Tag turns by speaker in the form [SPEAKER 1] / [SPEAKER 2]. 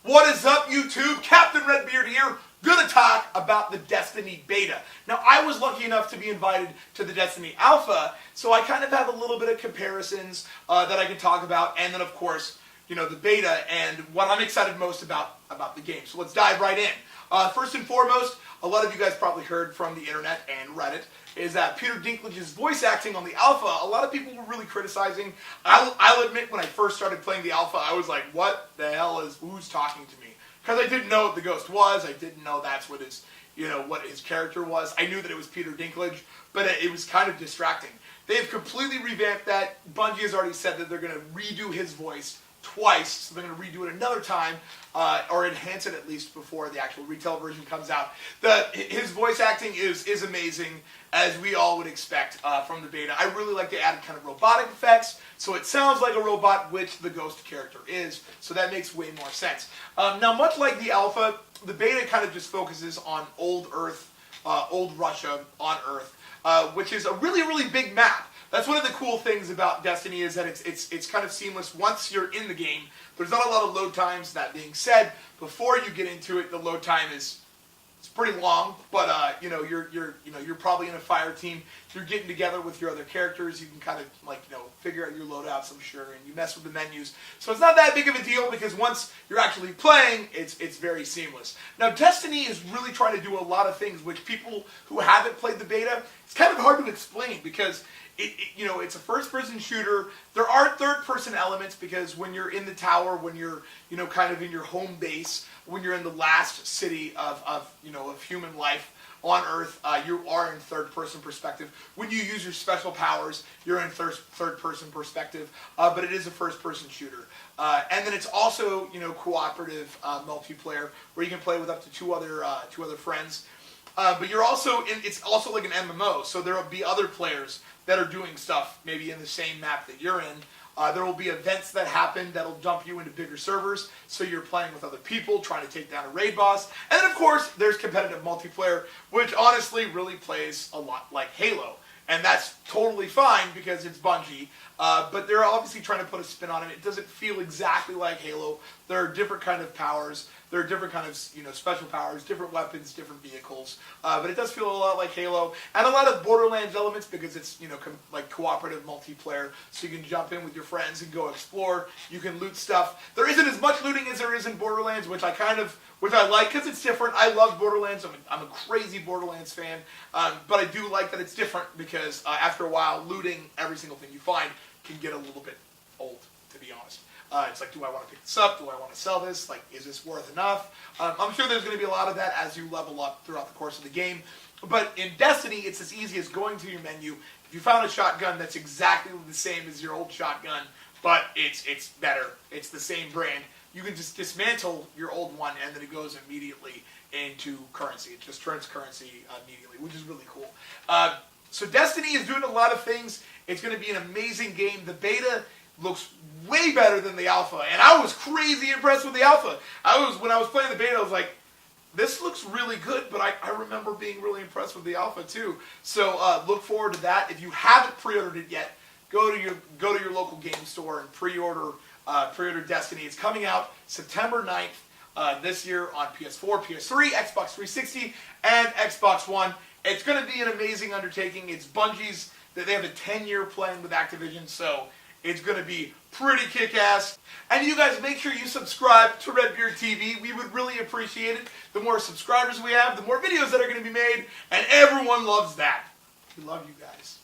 [SPEAKER 1] What is up, YouTube? Captain RedBeard here. Gonna talk about the Destiny beta. Now, I was lucky enough to be invited to the Destiny alpha, so I kind of have a little bit of comparisons that I can talk about, and then of course, you know, the beta and what I'm excited most about the game. So let's dive right in. First and foremost, a lot of you guys probably heard from the internet and Reddit is that Peter Dinklage's voice acting on the alpha, a lot of people were really criticizing. I'll admit, when I first started playing the alpha, I was like, what the hell is, who's talking to me? Because I didn't know what the ghost was, I didn't know that's what his, you know, what his character was. I knew that it was Peter Dinklage, but it was kind of distracting. They've completely revamped that. Bungie has already said that they're going to redo his voice twice, so they're going to redo it another time, or enhance it at least before the actual retail version comes out. His voice acting is amazing, as we all would expect from the beta. I really like the added kind of robotic effects, so it sounds like a robot, which the ghost character is, so that makes way more sense. Now, much like the alpha, the beta kind of just focuses on old Earth, old Russia on Earth, which is a really, really big map. That's one of the cool things about Destiny, is that it's kind of seamless once you're in the game. There's not a lot of load times. That being said, before you get into it, the load time it's pretty long. But you know, you're probably in a fire team. You're getting together with your other characters. You can kind of, like, you know, figure out your loadouts, I'm sure, and you mess with the menus. So it's not that big of a deal, because once you're actually playing, it's very seamless. Now, Destiny is really trying to do a lot of things which people who haven't played the beta, it's kind of hard to explain, because you know, it's a first-person shooter. There are third-person elements, because when you're in the tower, when you're, you know, kind of in your home base, when you're in the last city of human life on Earth, you are in third-person perspective. When you use your special powers, you're in third-person perspective, but it is a first-person shooter. And then it's also, you know, cooperative multiplayer, where you can play with up to two other friends. But you're also it's also like an MMO, so there will be other players that are doing stuff maybe in the same map that you're in. There will be events that happen that'll dump you into bigger servers, so you're playing with other people, trying to take down a raid boss. And then, of course, there's competitive multiplayer, which honestly really plays a lot like Halo. And that's totally fine, because it's Bungie. But they're obviously trying to put a spin on it. It doesn't feel exactly like Halo. There are different kind of powers. There are different kind of, you know, special powers, different weapons, different vehicles. But it does feel a lot like Halo. And a lot of Borderlands elements, because it's, you know, like cooperative multiplayer. So you can jump in with your friends and go explore. You can loot stuff. There isn't as much looting as there is in Borderlands, which I like, because it's different. I love Borderlands. I'm a crazy Borderlands fan. But I do like that it's different, because after a while, looting every single thing you find can get a little bit old, to be honest. It's like, do I want to pick this up? Do I want to sell this? Like, is this worth enough? I'm sure there's going to be a lot of that as you level up throughout the course of the game. But in Destiny, it's as easy as going to your menu. If you found a shotgun that's exactly the same as your old shotgun, but it's better, it's the same brand, you can just dismantle your old one, and then it goes immediately into currency. It just turns currency immediately, which is really cool. So Destiny is doing a lot of things. It's going to be an amazing game. The beta looks way better than the alpha, and I was crazy impressed with the alpha. When I was playing the beta, I was like, this looks really good, but I remember being really impressed with the alpha too. So look forward to that. If you haven't pre-ordered it yet, go to your local game store and pre-order Destiny. It's coming out September 9th this year on PS4, PS3, Xbox 360, and Xbox One. It's going to be an amazing undertaking. It's Bungie's, they have a 10-year plan with Activision, so it's going to be pretty kick-ass. And you guys, make sure you subscribe to RedBeard TV. We would really appreciate it. The more subscribers we have, the more videos that are going to be made, and everyone loves that. We love you guys.